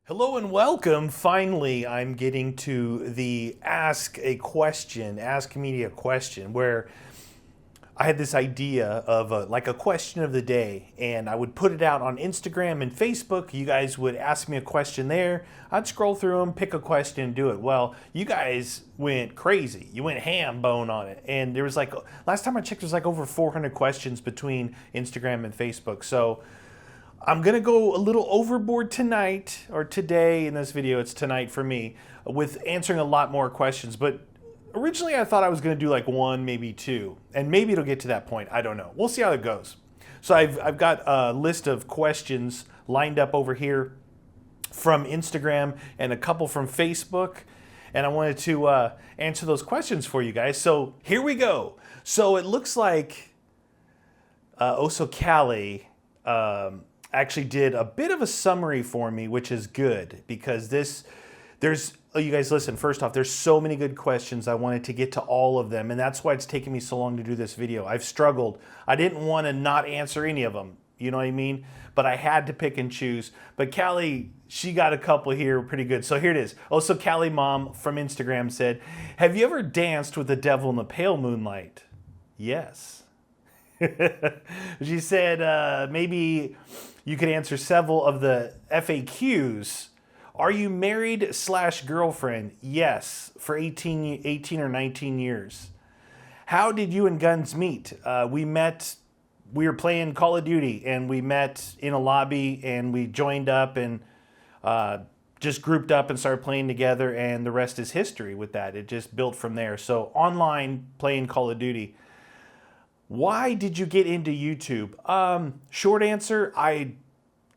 Hello and welcome. Finally, I'm getting to the Ask Me a Question, where I had this idea of a question of the day, and I would put it out on Instagram and Facebook. You guys would ask me a question there. I'd scroll through them, pick a question, and do it. Well, you guys went crazy. You went ham bone on it. And there was last time I checked, there was over 400 questions between Instagram and Facebook. So I'm going to go a little overboard tonight, or today in this video. It's tonight for me, with answering a lot more questions. But originally I thought I was going to do one, maybe two. And maybe it'll get to that point. I don't know. We'll see how it goes. So I've got a list of questions lined up over here from Instagram and a couple from Facebook. And I wanted to answer those questions for you guys. So here we go. So it looks like Cali actually did a bit of a summary for me, which is good, because you guys listen, first off, there's so many good questions. I wanted to get to all of them, and that's why it's taken me so long to do this video. I've struggled. I didn't want to not answer any of them, you know what I mean? But I had to pick and choose. But Cali, she got a couple here pretty good. So here it is. Also, Cali Mom from Instagram said, have you ever danced with the devil in the pale moonlight? Yes. She said, maybe you could answer several of the FAQs. Are you married / girlfriend? Yes, for 18 or 19 years. How did you and Guns meet? We were playing Call of Duty, and we met in a lobby, and we joined up and just grouped up and started playing together, and the rest is history with that. It just built from there. So online, playing Call of Duty. Why did you get into YouTube? Short answer,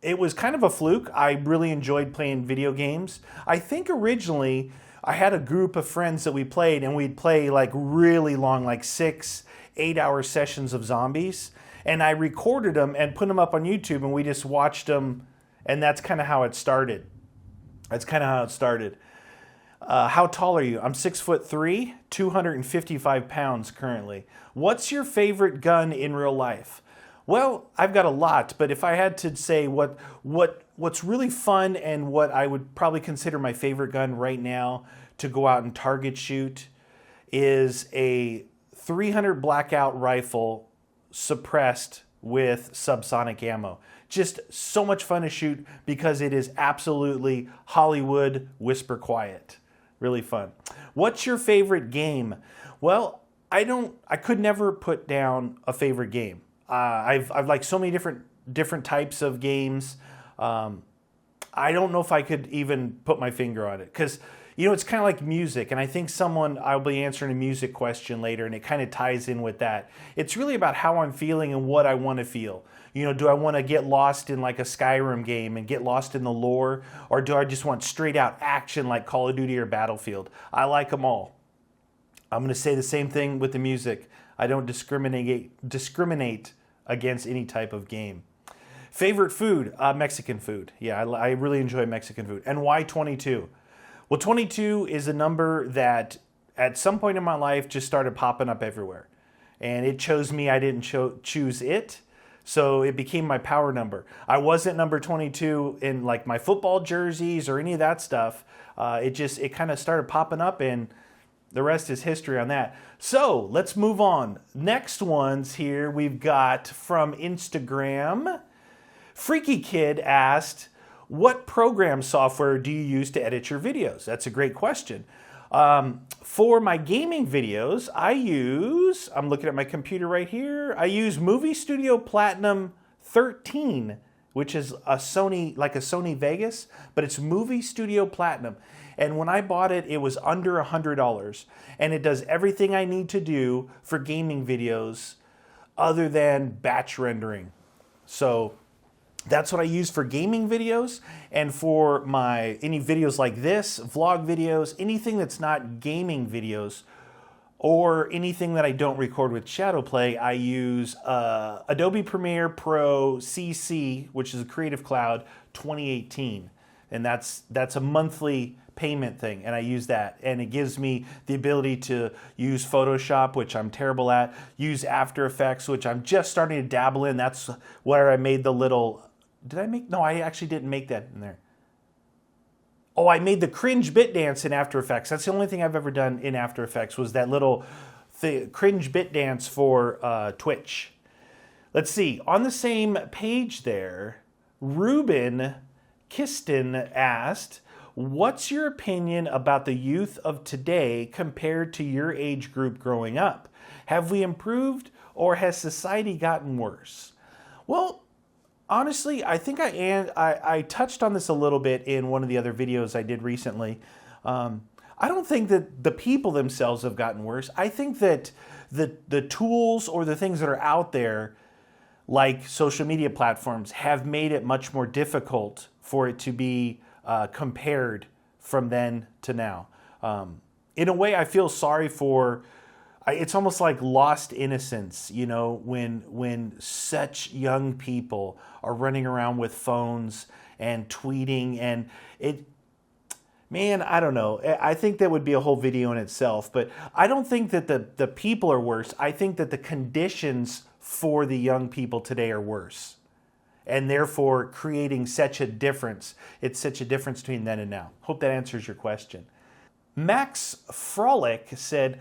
it was kind of a fluke. I really enjoyed playing video games. I think originally I had a group of friends that we played, and we'd play really long, 6-8 hour sessions of zombies. And I recorded them and put them up on YouTube, and we just watched them, and that's kind of how it started. How tall are you? I'm 6'3", 255 pounds currently. What's your favorite gun in real life? Well, I've got a lot, but if I had to say what's really fun and what I would probably consider my favorite gun right now to go out and target shoot is a 300 blackout rifle suppressed with subsonic ammo. Just so much fun to shoot because it is absolutely Hollywood whisper quiet. Really fun. What's your favorite game? Well, I could never put down a favorite game. I've liked so many different types of games. I don't know if I could even put my finger on it, because it's kind of like music, and I think I'll be answering a music question later, and it kind of ties in with that. It's really about how I'm feeling and what I want to feel. Do I want to get lost in a Skyrim game and get lost in the lore, or do I just want straight out action like Call of Duty or Battlefield? I like them all. I'm going to say the same thing with the music. I don't discriminate against any type of game. Favorite food? Mexican food. Yeah, I really enjoy Mexican food. And why 22? Well, 22 is a number that at some point in my life just started popping up everywhere. And it chose me. I didn't choose it. So it became my power number. I wasn't number 22 in my football jerseys or any of that stuff. It kind of started popping up, and the rest is history on that. So let's move on. Next ones here we've got from Instagram. Freaky Kid asked, what program software do you use to edit your videos? That's a great question. For my gaming videos, I'm looking at my computer right here, I use Movie Studio Platinum 13, which is a Sony Vegas, but it's Movie Studio Platinum. And when I bought it, it was under $100, and it does everything I need to do for gaming videos other than batch rendering. So that's what I use for gaming videos, and for any videos like this, vlog videos, anything that's not gaming videos, or anything that I don't record with Shadowplay, I use Adobe Premiere Pro CC, which is a Creative Cloud 2018, and that's a monthly payment thing, and I use that, and it gives me the ability to use Photoshop, which I'm terrible at, use After Effects, which I'm just starting to dabble in. That's where I made the little, no, I actually didn't make that in there. Oh, I made the cringe bit dance in After Effects. That's the only thing I've ever done in After Effects was that little cringe bit dance for Twitch. Let's see. On the same page there, Ruben Kiston asked, what's your opinion about the youth of today compared to your age group growing up? Have we improved or has society gotten worse? Well, honestly, I think I touched on this a little bit in one of the other videos I did recently. I don't think that the people themselves have gotten worse. I think that the tools or the things that are out there, like social media platforms, have made it much more difficult for it to be compared from then to now. In a way, I feel sorry for. It's almost like lost innocence, you know, when such young people are running around with phones and tweeting, and man, I don't know. I think that would be a whole video in itself, but I don't think that the people are worse. I think that the conditions for the young people today are worse, and therefore creating such a difference. It's such a difference between then and now. Hope that answers your question. Max Frolic said,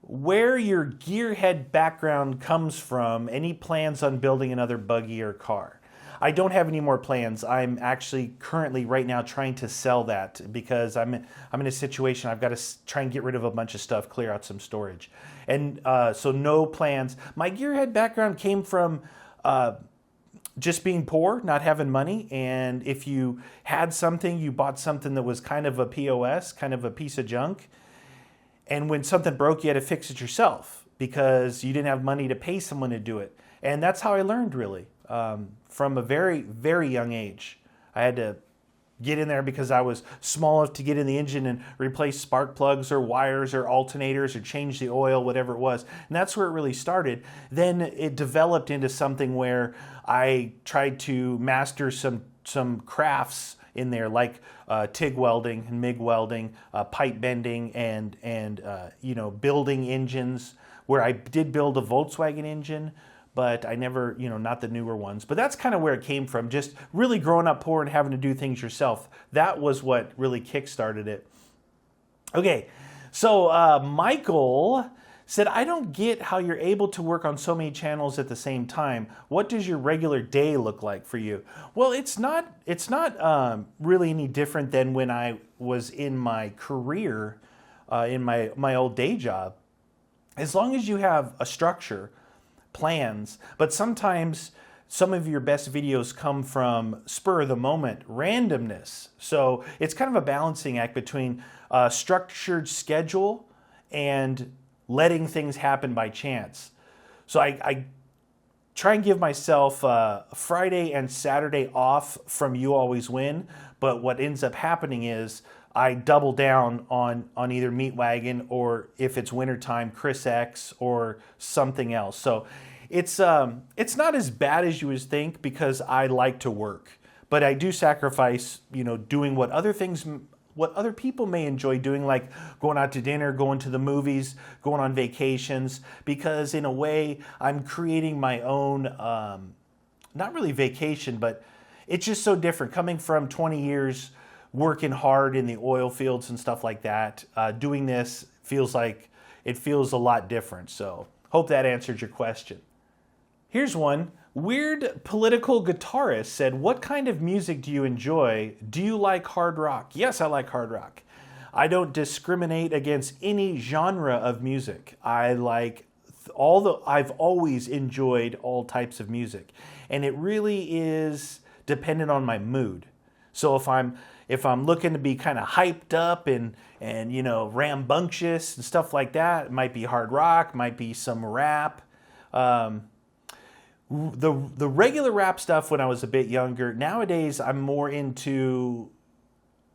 where your Gearhead background comes from, any plans on building another buggy or car? I don't have any more plans. I'm actually currently right now trying to sell that because I'm in a situation I've got to try and get rid of a bunch of stuff, clear out some storage. And so no plans. My Gearhead background came from just being poor, not having money, and if you had something, you bought something that was kind of a POS, kind of a piece of junk. And when something broke, you had to fix it yourself because you didn't have money to pay someone to do it. And that's how I learned, really, from a very, very young age. I had to get in there because I was small enough to get in the engine and replace spark plugs or wires or alternators or change the oil, whatever it was. And that's where it really started. Then it developed into something where I tried to master some crafts in there, like TIG welding and MIG welding, pipe bending, and building engines. Where I did build a Volkswagen engine, but I never, not the newer ones. But that's kind of where it came from. Just really growing up poor and having to do things yourself. That was what really kickstarted it. Okay, so Michael said, I don't get how you're able to work on so many channels at the same time. What does your regular day look like for you? Well, it's not really any different than when I was in my career, in my old day job. As long as you have a structure, plans, but sometimes some of your best videos come from spur of the moment randomness. So it's kind of a balancing act between a structured schedule and letting things happen by chance. So I try and give myself Friday and Saturday off from You Always Win, but what ends up happening is I double down on either Meat Wagon or, if it's wintertime, Chris X or something else. So it's not as bad as you would think because I like to work, but I do sacrifice, doing what other people may enjoy doing, like going out to dinner, going to the movies, going on vacations, because in a way I'm creating my own, not really vacation, but it's just so different. Coming from 20 years working hard in the oil fields and stuff like that, doing this feels a lot different. So hope that answered your question. Here's one. Weird Political Guitarist said, what kind of music do you enjoy? Do you like hard rock? Yes, I like hard rock. I don't discriminate against any genre of music. I've always enjoyed all types of music. And it really is dependent on my mood. So if I'm looking to be kind of hyped up and rambunctious and stuff like that, it might be hard rock, might be some rap. The regular rap stuff when I was a bit younger. Nowadays, I'm more into,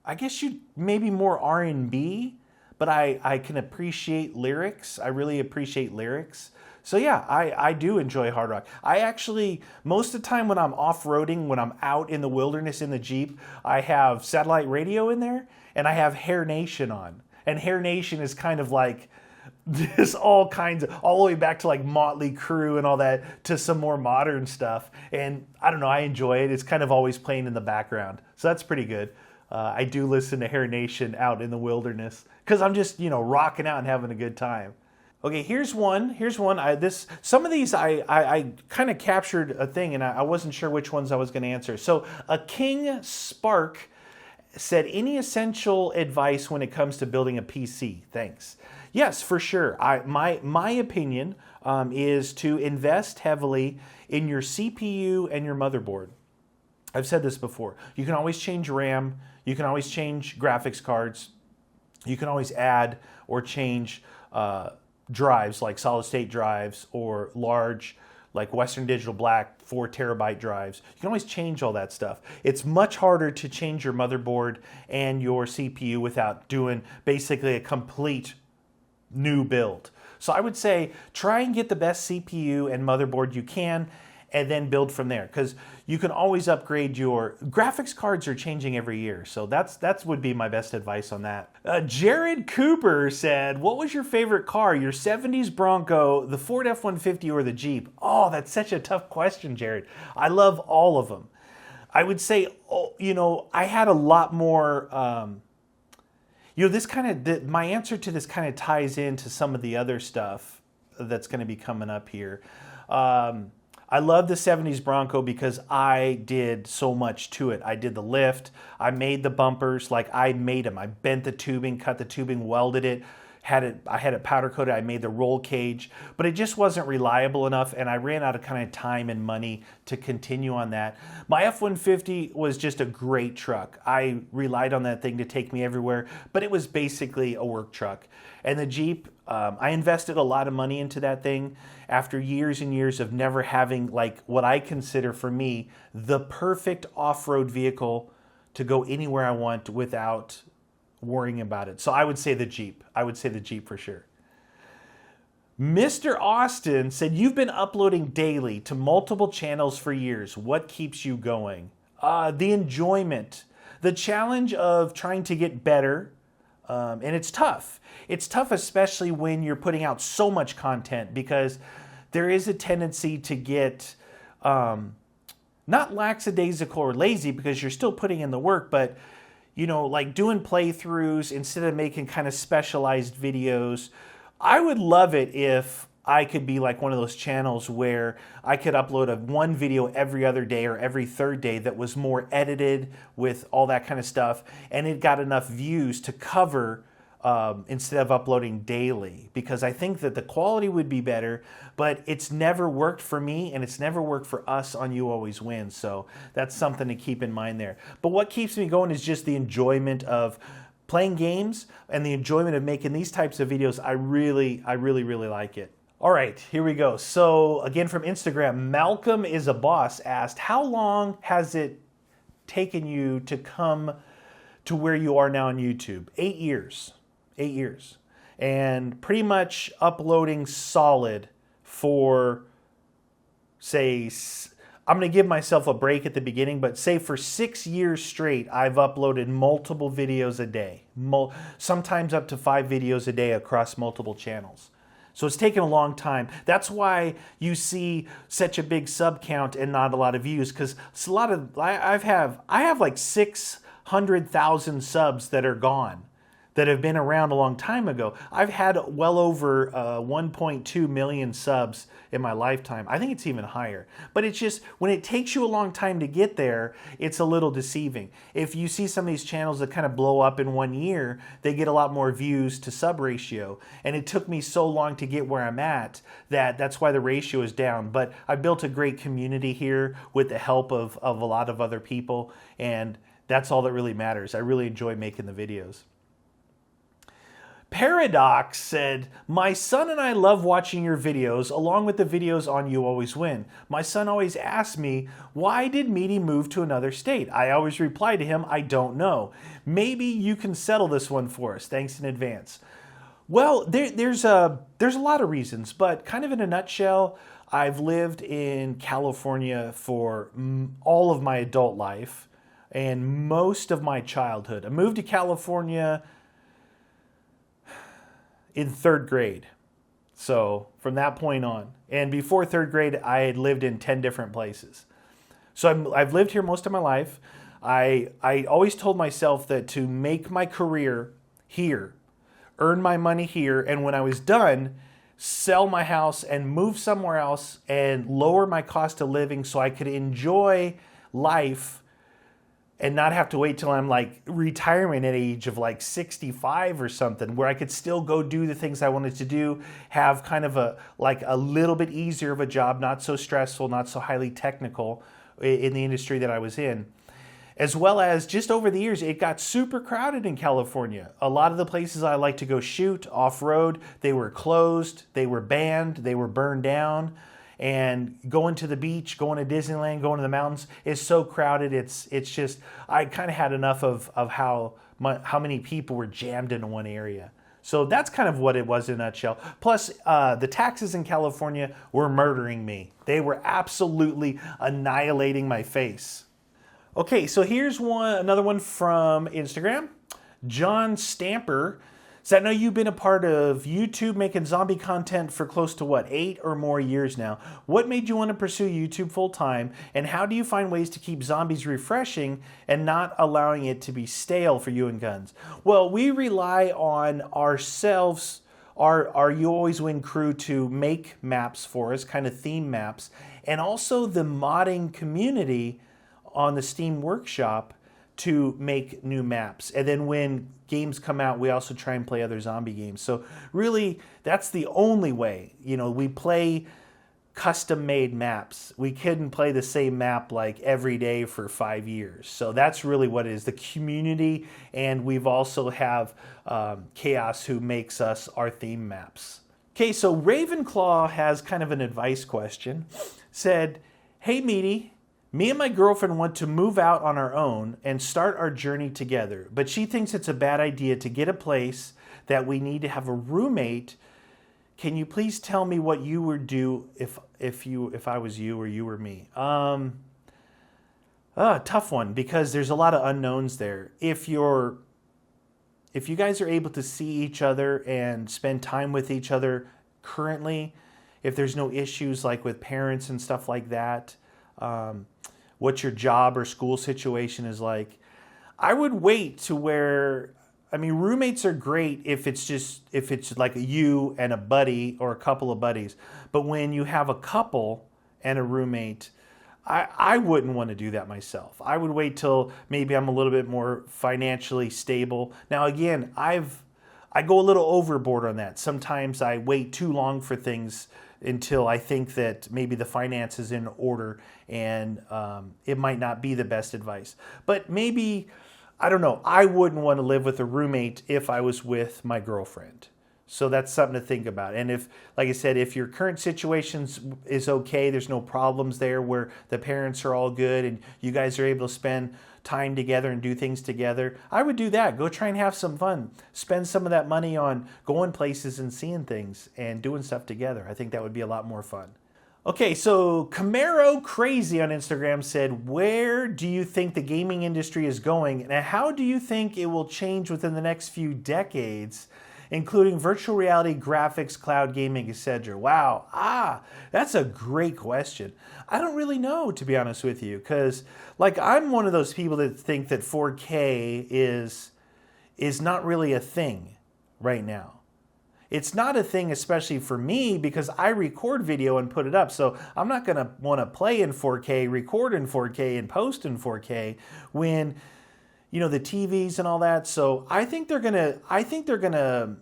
I guess maybe more R&B, but I can appreciate lyrics. I really appreciate lyrics. So yeah, I do enjoy hard rock. I actually, most of the time when I'm off-roading, when I'm out in the wilderness in the Jeep, I have satellite radio in there, and I have Hair Nation on. And Hair Nation is kind of like this all the way back to like Motley Crue and all that, to some more modern stuff. And I don't know, I enjoy it. It's kind of always playing in the background. So that's pretty good. I do listen to Hair Nation out in the wilderness because I'm just, rocking out and having a good time. Okay, here's one. Some of these I kind of captured a thing, and I wasn't sure which ones I was going to answer. So a King Spark said, any essential advice when it comes to building a PC? Thanks. Yes, for sure. My opinion is to invest heavily in your CPU and your motherboard. I've said this before. You can always change RAM. You can always change graphics cards. You can always add or change drives like solid state drives or large like Western Digital Black 4 terabyte drives. You can always change all that stuff. It's much harder to change your motherboard and your CPU without doing basically a complete new build. So I would say try and get the best CPU and motherboard you can and then build from there, because you can always upgrade. Your graphics cards are changing every year, so that's would be my best advice on that. Jared Cooper said, what was your favorite car, your 70s Bronco, the Ford F-150, or the Jeep? Oh, that's such a tough question, Jared. I love all of them. I would say, I had a lot more, my answer to this kind of ties into some of the other stuff that's going to be coming up here. I love the 70s Bronco because I did so much to it. I did the lift, I made the bumpers, like I made them. I bent the tubing, cut the tubing, welded it, I had it powder coated, I made the roll cage, but it just wasn't reliable enough, and I ran out of kind of time and money to continue on that. My F-150 was just a great truck. I relied on that thing to take me everywhere, but it was basically a work truck. And the Jeep, I invested a lot of money into that thing after years and years of never having, like, what I consider for me the perfect off-road vehicle to go anywhere I want without worrying about it. So I would say the Jeep. I would say the Jeep for sure. Mr. Austin said, you've been uploading daily to multiple channels for years. What keeps you going? The enjoyment, the challenge of trying to get better. And it's tough. It's tough, especially when you're putting out so much content, because there is a tendency to get not lackadaisical or lazy, because you're still putting in the work, but like doing playthroughs instead of making kind of specialized videos. I would love it if I could be like one of those channels where I could upload one video every other day or every third day that was more edited with all that kind of stuff, and it got enough views to cover instead of uploading daily, because I think that the quality would be better, but it's never worked for me and it's never worked for us on You Always Win. So that's something to keep in mind there. But what keeps me going is just the enjoyment of playing games and the enjoyment of making these types of videos. I really like it. All right, here we go. So again, from Instagram, Malcolm is a Boss asked, how long has it taken you to come to where you are now on YouTube? 8 years. 8 years. And pretty much uploading solid for, say, I'm going to give myself a break at the beginning, but say for 6 years straight, I've uploaded multiple videos a day, sometimes up to 5 videos a day across multiple channels. So it's taken a long time. That's why you see such a big sub count and not a lot of views, because it's a lot of, I have like 600,000 subs that are gone, that have been around a long time ago. I've had well over 1.2 million subs in my lifetime. I think it's even higher. But it's just, when it takes you a long time to get there, it's a little deceiving. If you see some of these channels that kind of blow up in 1 year, they get a lot more views to sub ratio. And it took me so long to get where I'm at that's why the ratio is down. But I built a great community here with the help of a lot of other people. And that's all that really matters. I really enjoy making the videos. Paradox said, my son and I love watching your videos along with the videos on You Always Win. My son always asks me, why did Meaty move to another state? I always reply to him, I don't know. Maybe you can settle this one for us. Thanks in advance. Well, there's a lot of reasons, but kind of in a nutshell, I've lived in California for all of my adult life and most of my childhood. I moved to California in 3rd grade. So from that point on, and before 3rd grade, I had lived in 10 different places. So I've lived here most of my life. I always told myself that to make my career here, earn my money here, and when I was done, sell my house and move somewhere else and lower my cost of living so I could enjoy life and not have to wait till I'm like retirement at age of like 65 or something, where I could still go do the things I wanted to do, have kind of a little bit easier of a job, not so stressful, not so highly technical in the industry that I was in. As well as just over the years, it got super crowded in California. A lot of the places I like to go shoot off-road, they were closed, they were banned, they were burned down. And going to the beach, going to Disneyland, going to the mountains is so crowded. It's just, I kind of had enough of how many people were jammed into one area. So that's kind of what it was in a nutshell. Plus, the taxes in California were murdering me. They were absolutely annihilating my face. Okay, so here's another one from Instagram. John Stamper said, I know you've been a part of YouTube making zombie content for close to 8 or more years now. What made you want to pursue YouTube full time? And how do you find ways to keep zombies refreshing and not allowing it to be stale for you and Guns? Well, we rely on ourselves, our You Always Win crew, to make maps for us, kind of theme maps, and also the modding community on the Steam Workshop to make new maps. And then when games come out, we also try and play other zombie games. So really, that's the only way. We play custom-made maps. We couldn't play the same map like every day for 5 years. So that's really what it is, the community. And we've also have Chaos, who makes us our theme maps. Okay, so Ravenclaw has kind of an advice question. Said, hey, Meaty, me and my girlfriend want to move out on our own and start our journey together, but she thinks it's a bad idea to get a place, that we need to have a roommate. Can you please tell me what you would do if I was you or you were me? Tough one, because there's a lot of unknowns there. If you guys are able to see each other and spend time with each other currently, if there's no issues like with parents and stuff like that, what your job or school situation is like, I would wait to where, roommates are great if it's like you and a buddy or a couple of buddies. But when you have a couple and a roommate, I wouldn't want to do that myself. I would wait till maybe I'm a little bit more financially stable. Now, again, I go a little overboard on that. Sometimes I wait too long for things until I think that maybe the finance is in order, and it might not be the best advice. But maybe, I don't know, I wouldn't want to live with a roommate if I was with my girlfriend. So that's something to think about. And if, like I said, if your current situation is okay, there's no problems there where the parents are all good and you guys are able to spend time together and do things together, I would do that. Go try and have some fun. Spend some of that money on going places and seeing things and doing stuff together. I think that would be a lot more fun. Okay, so Camaro Crazy on Instagram said, where do you think the gaming industry is going, and how do you think it will change within the next few decades, including virtual reality, graphics, cloud gaming, etc.? Wow, that's a great question. I don't really know, to be honest with you, because I'm one of those people that think that 4K is not really a thing right now. It's not a thing, especially for me, because I record video and put it up. So I'm not going to want to play in 4K, record in 4K, and post in 4K when, the TVs and all that. So I think they're going to,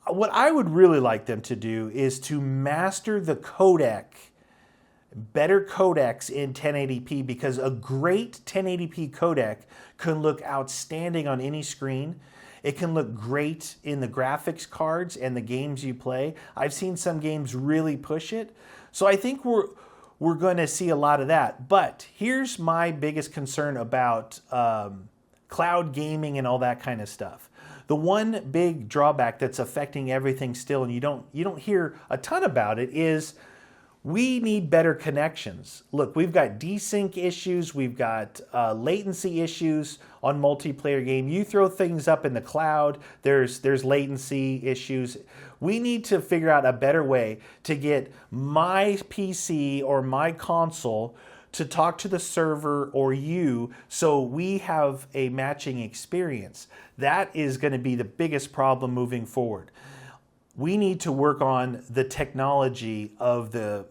what I would really like them to do is to master the codec, better codecs in 1080p, because a great 1080p codec can look outstanding on any screen. It can look great in the graphics cards and the games you play. I've seen some games really push it. So I think we're going to see a lot of that. But here's my biggest concern about cloud gaming and all that kind of stuff. The one big drawback that's affecting everything still, and you don't hear a ton about it, is we need better connections. Look, we've got desync issues, we've got latency issues on multiplayer game. You throw things up in the cloud, there's latency issues. We need to figure out a better way to get my PC or my console to talk to the server or you so we have a matching experience. That is going to be the biggest problem moving forward. We need to work on the technology of the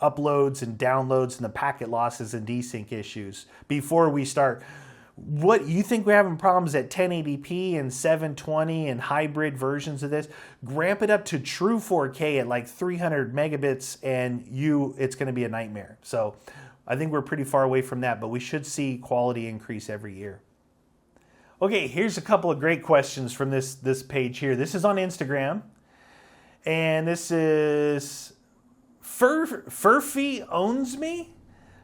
uploads and downloads and the packet losses and desync issues before we start. What you think we're having problems at 1080p and 720 and hybrid versions of this? Ramp it up to true 4K at like 300 megabits and it's going to be a nightmare. So I think we're pretty far away from that, but we should see quality increase every year. Okay, here's a couple of great questions from this page here. This is on Instagram, and this is Furphy Owns Me.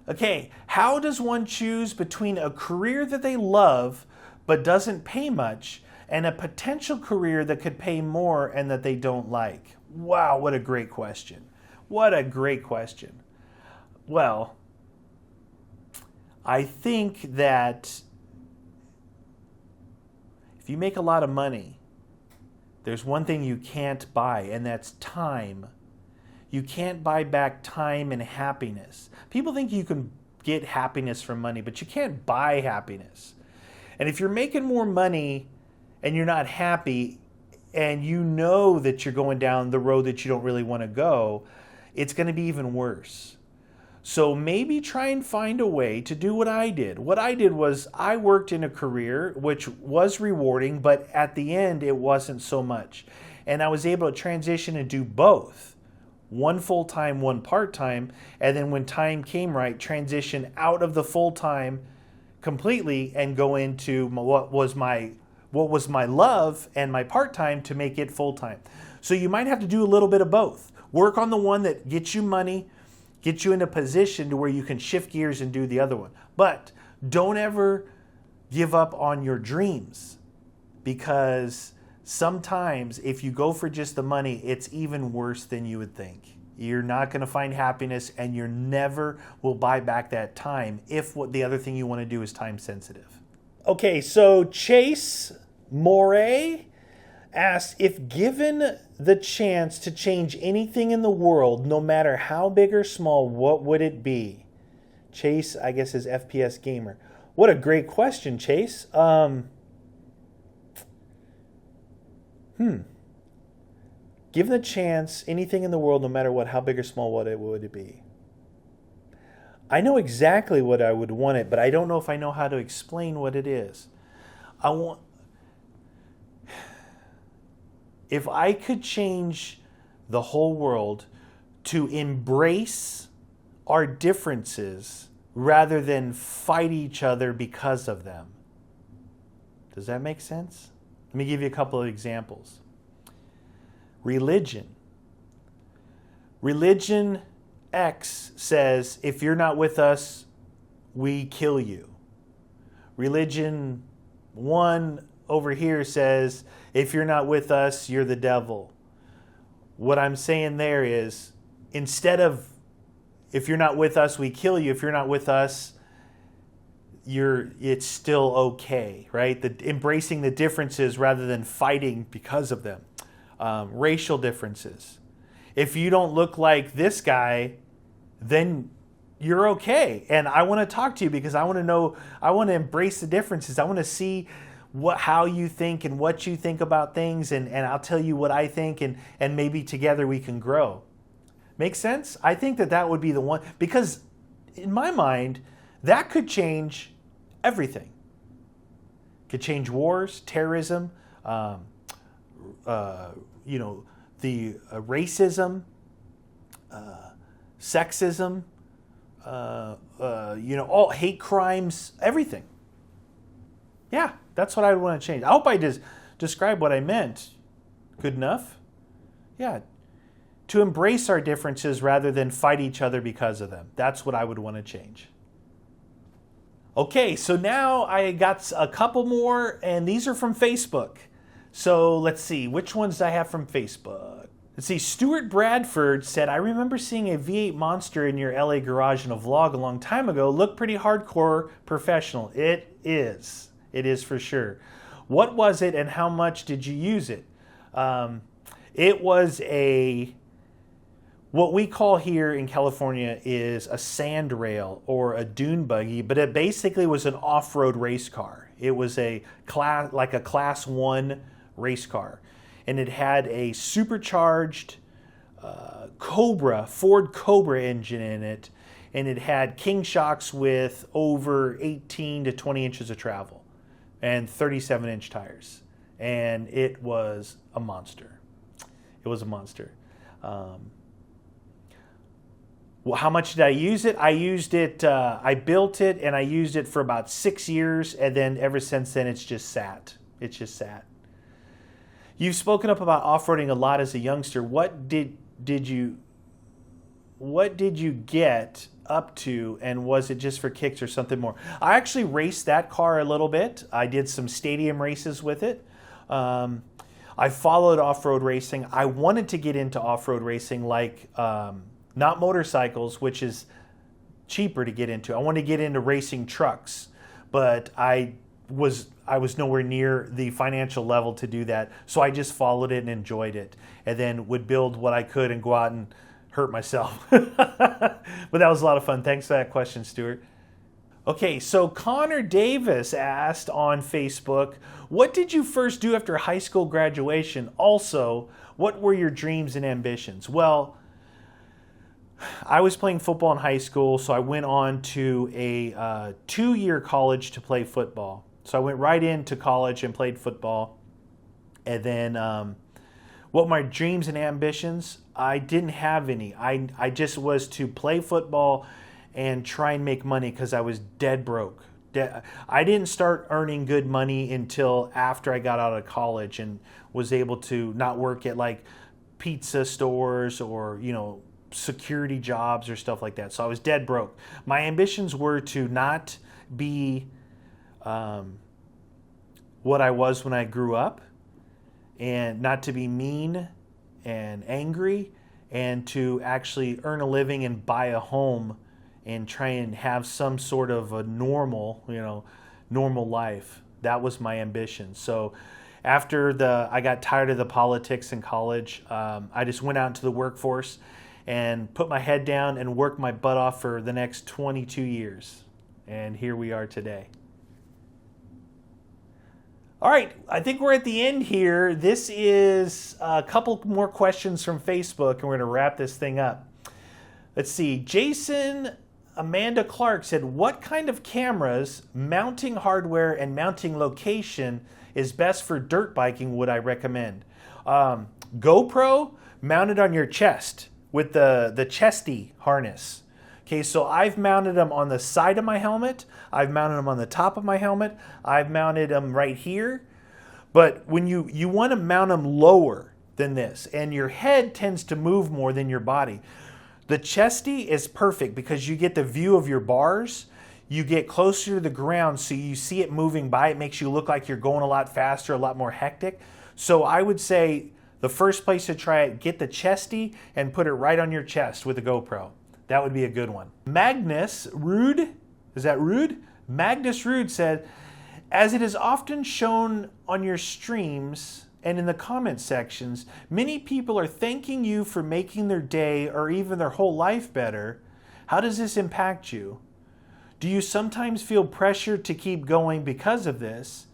Okay, how does one choose between a career that they love but doesn't pay much and a potential career that could pay more and that they don't like? Wow, what a great question. What a great question. Well, I think that if you make a lot of money, there's one thing you can't buy, and that's time. You can't buy back time and happiness. People think you can get happiness from money, but you can't buy happiness. And if you're making more money and you're not happy and you know that you're going down the road that you don't really want to go, it's going to be even worse. So maybe try and find a way to do what I did. What I did was I worked in a career which was rewarding, but at the end it wasn't so much. And I was able to transition and do both. One full-time, one part-time, and then when time came right, transition out of the full-time completely and go into what was my love and my part-time to make it full-time. So you might have to do a little bit of both. Work on the one that gets you money, gets you in a position to where you can shift gears and do the other one. But don't ever give up on your dreams, because sometimes if you go for just the money, it's even worse than you would think. You're not going to find happiness, and you never will buy back that time if what the other thing you want to do is time sensitive. Okay, so Chase Moray asks, if given the chance to change anything in the world, no matter how big or small, what would it be? Chase, I guess, is FPS gamer. What a great question, Chase. Given the chance, anything in the world, no matter what, how big or small, what would it be? I know exactly what I would want it, but I don't know if I know how to explain what it is. If I could change the whole world to embrace our differences rather than fight each other because of them. Does that make sense? Let me give you a couple of examples. Religion. Religion X says, if you're not with us, we kill you. Religion 1 over here says, if you're not with us, you're the devil. What I'm saying there is, instead of, if you're not with us, we kill you. If you're not with us, it's still okay, right? Embracing the differences rather than fighting because of them. Racial differences. If you don't look like this guy, then you're okay. And I want to talk to you because I want to know, I want to embrace the differences. I want to see how you think and what you think about things, and I'll tell you what I think, and maybe together we can grow. Make sense? I think that would be the one, because in my mind, that could change everything. Could change wars, terrorism, the racism, sexism, all hate crimes, everything. Yeah, that's what I would want to change. I hope I just described what I meant. Good enough? Yeah. To embrace our differences rather than fight each other because of them. That's what I would want to change. Okay, so now I got a couple more, and these are from Facebook. So let's see, which ones do I have from Facebook? Let's see, Stuart Bradford said, I remember seeing a V8 Monster in your LA garage in a vlog a long time ago. Looked pretty hardcore professional. It is. It is for sure. What was it and how much did you use it? It was a what we call here in California is a sand rail or a dune buggy, but it basically was an off-road race car. It was a class 1 race car, and it had a supercharged Ford Cobra engine in it, and it had king shocks with over 18 to 20 inches of travel and 37-inch tires, and it was a monster. It was a monster. Well, how much did I use it? I used it, I built it and I used it for about 6 years, and then ever since then it's just sat. It's just sat. You've spoken up about off-roading a lot as a youngster. What did you get up to, and was it just for kicks or something more? I actually raced that car a little bit. I did some stadium races with it. I followed off-road racing. I wanted to get into off-road racing, like not motorcycles, which is cheaper to get into. I wanted to get into racing trucks, but I was nowhere near the financial level to do that. So I just followed it and enjoyed it, and then would build what I could and go out and hurt myself. But that was a lot of fun. Thanks for that question, Stuart. Okay, so Conor Davis asked on Facebook, what did you first do after high school graduation? Also, what were your dreams and ambitions? Well, I was playing football in high school, so I went on to a 2-year college to play football. So I went right into college and played football. And then what my dreams and ambitions, I didn't have any. I just was to play football and try and make money because I was dead broke. I didn't start earning good money until after I got out of college and was able to not work at like pizza stores or, security jobs or stuff like that. So I was dead broke. My ambitions were to not be what I was when I grew up, and not to be mean and angry, and to actually earn a living and buy a home and try and have some sort of a normal life. That was my ambition. So after I got tired of the politics in college, I just went out into the workforce and put my head down and worked my butt off for the next 22 years. And here we are today. All right, I think we're at the end here. This is a couple more questions from Facebook, and we're going to wrap this thing up. Let's see. Jason Amanda Clark said, what kind of cameras, mounting hardware, and mounting location is best for dirt biking would I recommend? GoPro mounted on your chest with the chesty harness. Okay, so I've mounted them on the side of my helmet. I've mounted them on the top of my helmet. I've mounted them right here. But when you want to mount them lower than this, and your head tends to move more than your body, the chesty is perfect because you get the view of your bars. You get closer to the ground, so you see it moving by. It makes you look like you're going a lot faster, a lot more hectic. So I would say the first place to try it, get the chesty and put it right on your chest with a GoPro. That would be a good one. Magnus Rude, is that Rude? Magnus Rude said, as it is often shown on your streams and in the comment sections, many people are thanking you for making their day or even their whole life better. How does this impact you? Do you sometimes feel pressured to keep going because of this?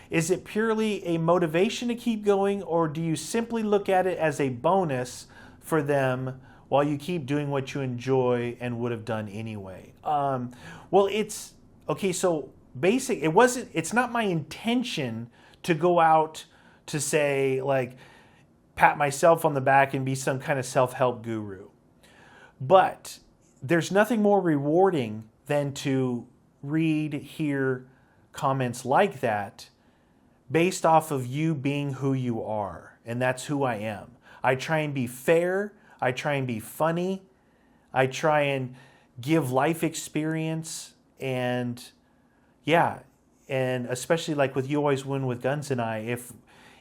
Is it purely a motivation to keep going, or do you simply look at it as a bonus for them while you keep doing what you enjoy and would have done anyway? Well, it's okay. So it's not my intention to go out to say, like, pat myself on the back and be some kind of self-help guru. But there's nothing more rewarding than to hear comments like that based off of you being who you are. And that's who I am. I try and be fair. I try and be funny. I try and give life experience. And yeah, and especially like with You Always Win with Guns and I,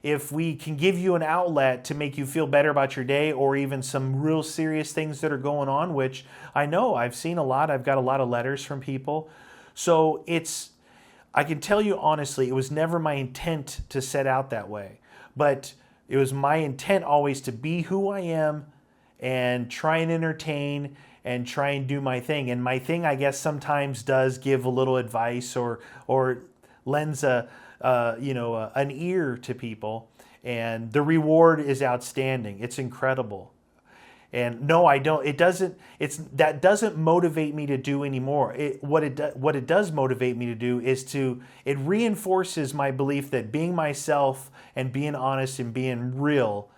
if we can give you an outlet to make you feel better about your day, or even some real serious things that are going on, which I know I've seen a lot. I've got a lot of letters from people. So I can tell you honestly, it was never my intent to set out that way. But it was my intent always to be who I am and try and entertain and try and do my thing. And my thing, I guess, sometimes does give a little advice or lends an ear to people. And the reward is outstanding. It's incredible. And no, I don't. That doesn't motivate me to do anymore. What it does motivate me to do is it reinforces my belief that being myself and being honest and being real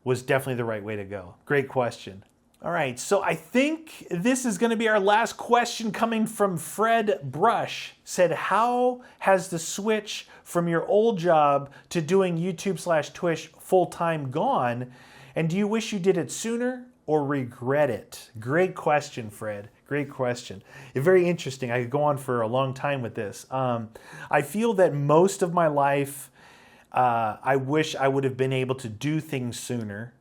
was definitely the right way to go. Great question. All right, so I think this is going to be our last question, coming from Fred Brush. Said, how has the switch from your old job to doing YouTube/Twitch full-time gone? And do you wish you did it sooner or regret it? Great question, Fred. Great question. Very interesting. I could go on for a long time with this. I feel that most of my life, I wish I would have been able to do things sooner.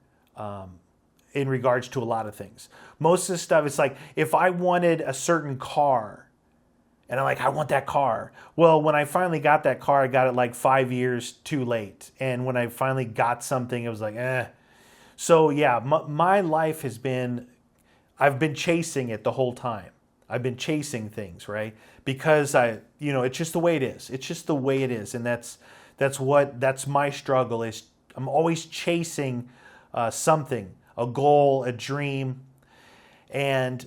In regards to a lot of things. Most of the stuff, it's like, if I wanted a certain car, and I'm like, I want that car. Well, when I finally got that car, I got it like 5 years too late. And when I finally got something, it was like, eh. So yeah, my life has been, I've been chasing it the whole time. I've been chasing things, right? Because it's just the way it is. It's just the way it is. And that's my struggle is I'm always chasing something. A goal, a dream. And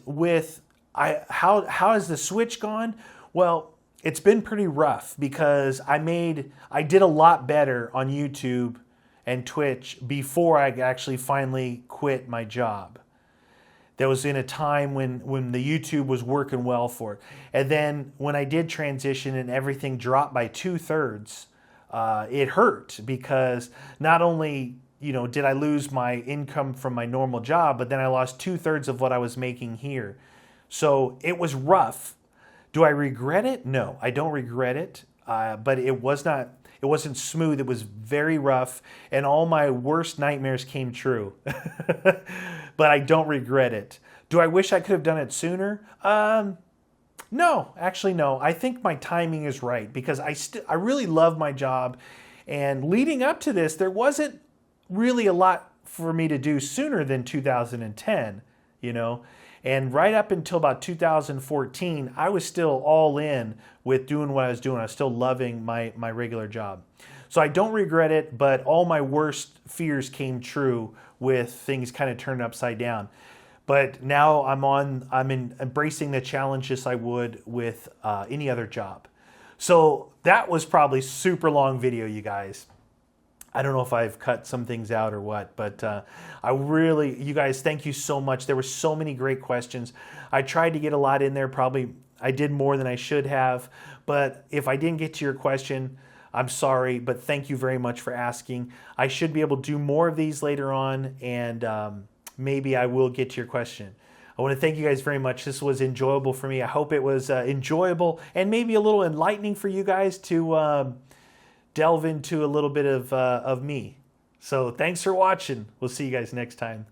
how has the switch gone? Well, it's been pretty rough because I did a lot better on YouTube and Twitch before I actually finally quit my job. That was in a time when the YouTube was working well for it. And then when I did transition and everything dropped by 2/3, it hurt because not only did I lose my income from my normal job, but then I lost 2/3 of what I was making here. So it was rough. Do I regret it? No, I don't regret it. But it wasn't smooth. It was very rough, and all my worst nightmares came true. But I don't regret it. Do I wish I could have done it sooner? No, actually no. I think my timing is right because I really love my job, and leading up to this, there wasn't really a lot for me to do sooner than 2010, and right up until about 2014, I was still all in with doing what I was doing. I was still loving my regular job. So I don't regret it, but all my worst fears came true with things kind of turned upside down. But now I'm embracing the challenge as I would with any other job. So that was probably super long video, you guys. I don't know if I've cut some things out or what, but you guys, thank you so much. There were so many great questions. I tried to get a lot in there. Probably I did more than I should have, but if I didn't get to your question, I'm sorry, but thank you very much for asking. I should be able to do more of these later on, and maybe I will get to your question. I want to thank you guys very much. This was enjoyable for me. I hope it was enjoyable and maybe a little enlightening for you guys to delve into a little bit of me. So thanks for watching. We'll see you guys next time.